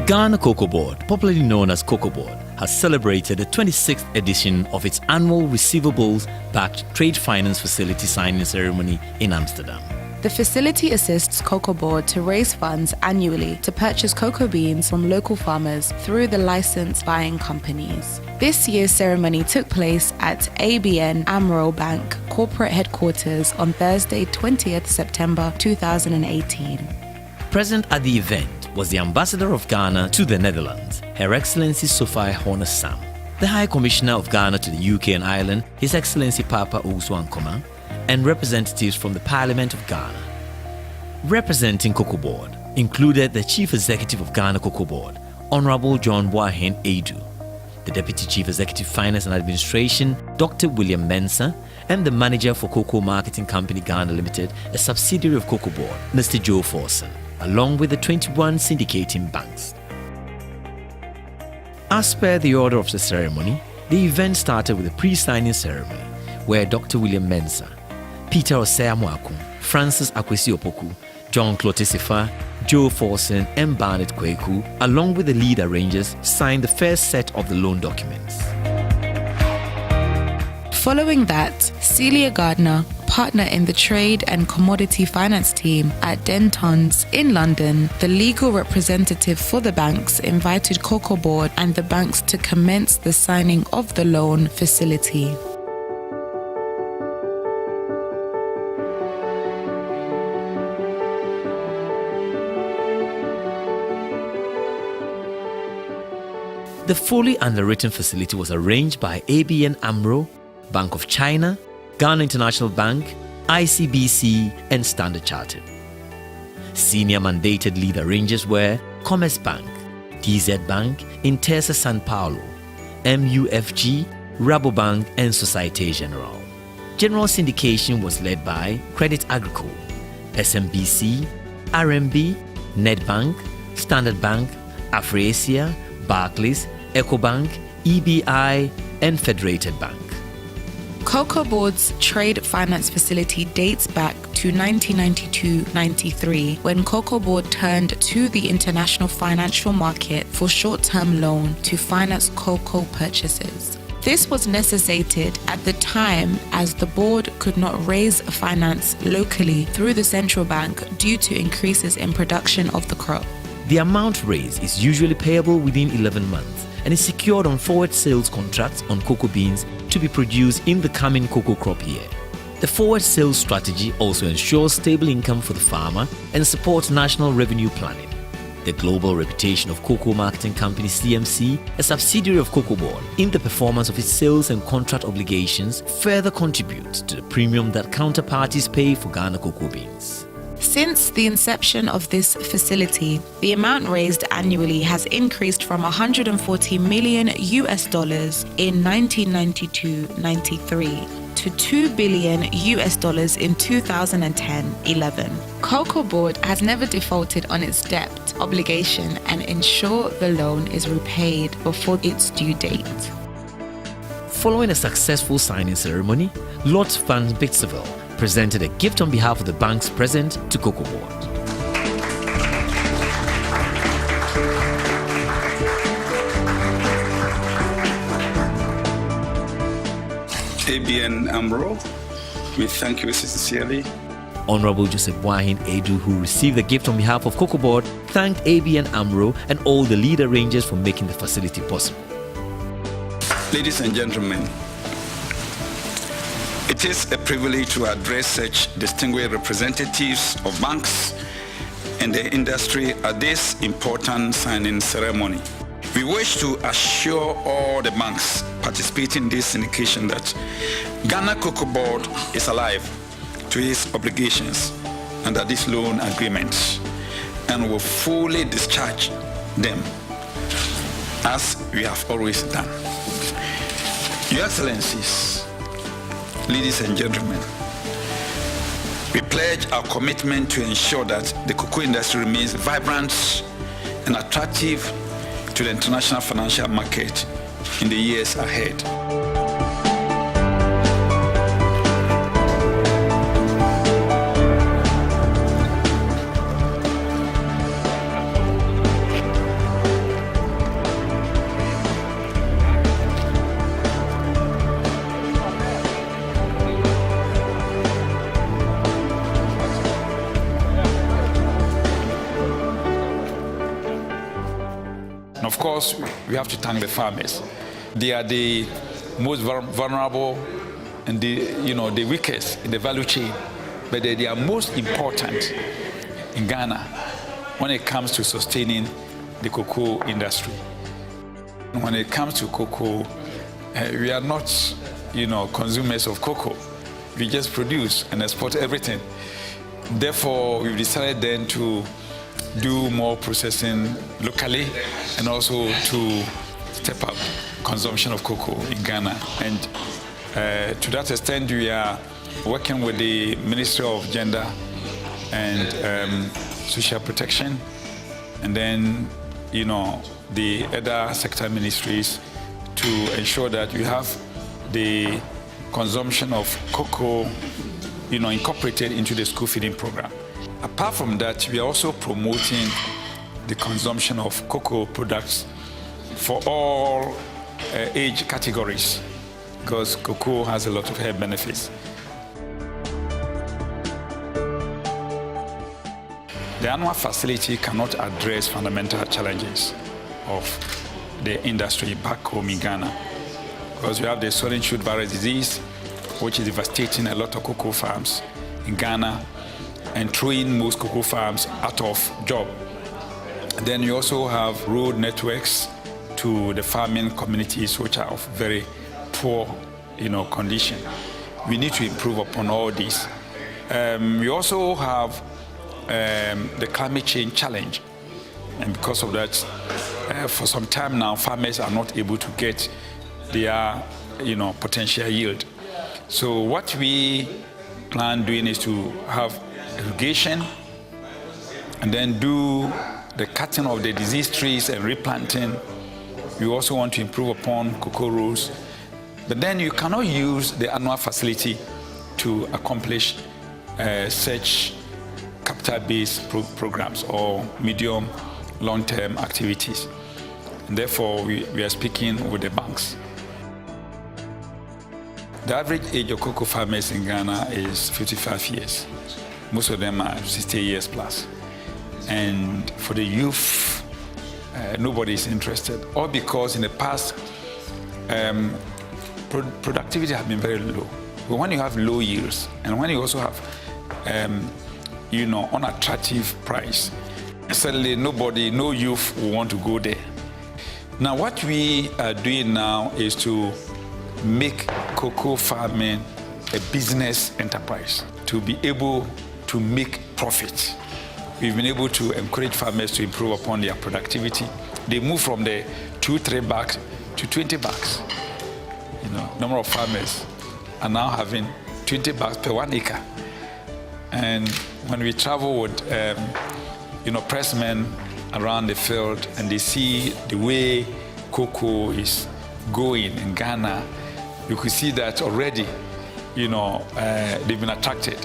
Ghana Cocobod, popularly known as Cocobod, has celebrated the 26th edition of its annual Receivables-Backed Trade Finance Facility signing ceremony in Amsterdam. The facility assists Cocobod to raise funds annually to purchase cocoa beans from local farmers through the licensed buying companies. This year's ceremony took place at ABN AMRO Bank corporate headquarters on Thursday, 20th September 2018. Present at the event was the Ambassador of Ghana to the Netherlands, Her Excellency Sophie Horner-Sam, the High Commissioner of Ghana to the UK and Ireland, His Excellency Papa Owusu-Ankomah, and representatives from the Parliament of Ghana. Representing Cocobod included the Chief Executive of Ghana Cocobod, Honorable John Boahen Edu, the Deputy Chief Executive Finance and Administration, Dr. William Mensah, and the Manager for Cocoa Marketing Company Ghana Limited, a subsidiary of Cocobod, Mr. Joe Forson, along with the 21 syndicating banks. As per the order of the ceremony, the event started with a pre-signing ceremony where Dr. William Mensah, Peter Osei-Amoako, Francis Akwesi-Opoku, John Clotesifa, Joe Forson, and Barnett Kweku, along with the lead arrangers, signed the first set of the loan documents. Following that, Celia Gardner, partner in the Trade and Commodity Finance team at Dentons in London, the legal representative for the banks, invited Cocobod and the banks to commence the signing of the loan facility. The fully underwritten facility was arranged by ABN AMRO, Bank of China, Ghana International Bank, ICBC, and Standard Chartered. Senior mandated lead arrangers were Commerce Bank, DZ Bank, Intesa San Paulo, MUFG, Rabobank, and Societe Generale. General syndication was led by Credit Agricole, SMBC, RMB, Nedbank, Standard Bank, Afrasia, Barclays, Ecobank, EBI, and Federated Bank. Cocobod's trade finance facility dates back to 1992-93 when Cocobod turned to the international financial market for short-term loan to finance cocoa purchases. This was necessitated at the time as the board could not raise finance locally through the central bank due to increases in production of the crop. The amount raised is usually payable within 11 months and is secured on forward sales contracts on cocoa beans to be produced in the coming cocoa crop year. The forward sales strategy also ensures stable income for the farmer and supports national revenue planning. The global reputation of Cocoa Marketing Company CMC, a subsidiary of Cocobod, in the performance of its sales and contract obligations further contributes to the premium that counterparties pay for Ghana cocoa beans. Since the inception of this facility, the amount raised annually has increased from $140 million in 1992-93 to $2 billion in 2010-11. Cocobod has never defaulted on its debt obligation and ensure the loan is repaid before its due date. Following a successful signing ceremony, Lord Van Bixeville presented a gift on behalf of the banks present to Cocobod. ABN AMRO, we thank you sincerely. Honorable Joseph Boahen Edu, who received the gift on behalf of Cocobod, thanked ABN AMRO and all the lead arrangers for making the facility possible. Ladies and gentlemen, it is a privilege to address such distinguished representatives of banks and the industry at this important signing ceremony. We wish to assure all the banks participating in this syndication that Ghana Cocobod is alive to its obligations under this loan agreement and will fully discharge them as we have always done. Your Excellencies, ladies and gentlemen, we pledge our commitment to ensure that the cocoa industry remains vibrant and attractive to the international financial market in the years ahead. course, we have to thank the farmers. They are the most vulnerable and the weakest in the value chain, but they are most important in Ghana when it comes to sustaining the cocoa industry. When it comes to cocoa, we are not, consumers of cocoa. We just produce and export everything. Therefore, we've decided then to do more processing locally and also to step up consumption of cocoa in Ghana. And to that extent, we are working with the Ministry of Gender and Social Protection, and then, the other sector ministries to ensure that we have the consumption of cocoa, incorporated into the school feeding program. Apart from that, we are also promoting the consumption of cocoa products for all age categories, because cocoa has a lot of health benefits. The annual facility cannot address fundamental challenges of the industry back home in Ghana, because we have the swollen shoot virus disease, which is devastating a lot of cocoa farms in Ghana and throwing most cocoa farms out of job. Then you also have road networks to the farming communities, which are of very poor, condition. We need to improve upon all this. We also have the climate change challenge, and because of that, for some time now, farmers are not able to get their, potential yield. So what we plan doing is to have irrigation, and then do the cutting of the diseased trees and replanting. We also want to improve upon cocoa rows, but then you cannot use the annual facility to accomplish such capital-based programs or medium, long-term activities. And therefore, we are speaking with the banks. The average age of cocoa farmers in Ghana is 55 years. Most of them are 60 years plus. And for the youth, nobody is interested. All because in the past, productivity has been very low. But when you have low yields, and when you also have unattractive price, suddenly no youth will want to go there. Now what we are doing now is to make cocoa farming a business enterprise, to be able to make profit. We've been able to encourage farmers to improve upon their productivity. They move from the 2-3 bags to 20 bags. Number of farmers are now having 20 bags per 1 acre. And when we travel with, pressmen around the field and they see the way cocoa is going in Ghana, you could see that already, they've been attracted.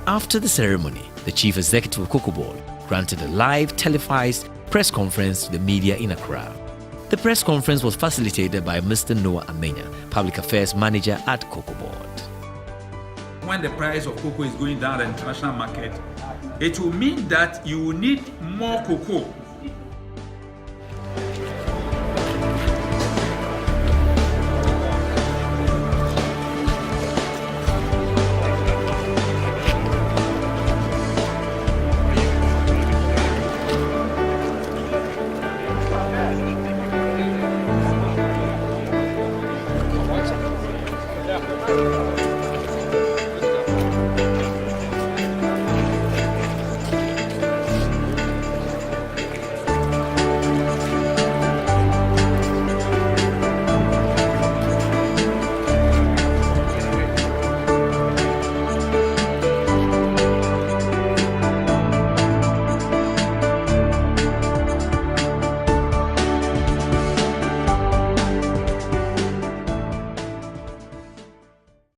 After the ceremony, the chief executive of Cocobod granted a live televised press conference to the media in Accra. The press conference was facilitated by Mr. Noah Amenya, Public Affairs Manager at Cocobod. When the price of cocoa is going down in the international market, it will mean that you will need more cocoa.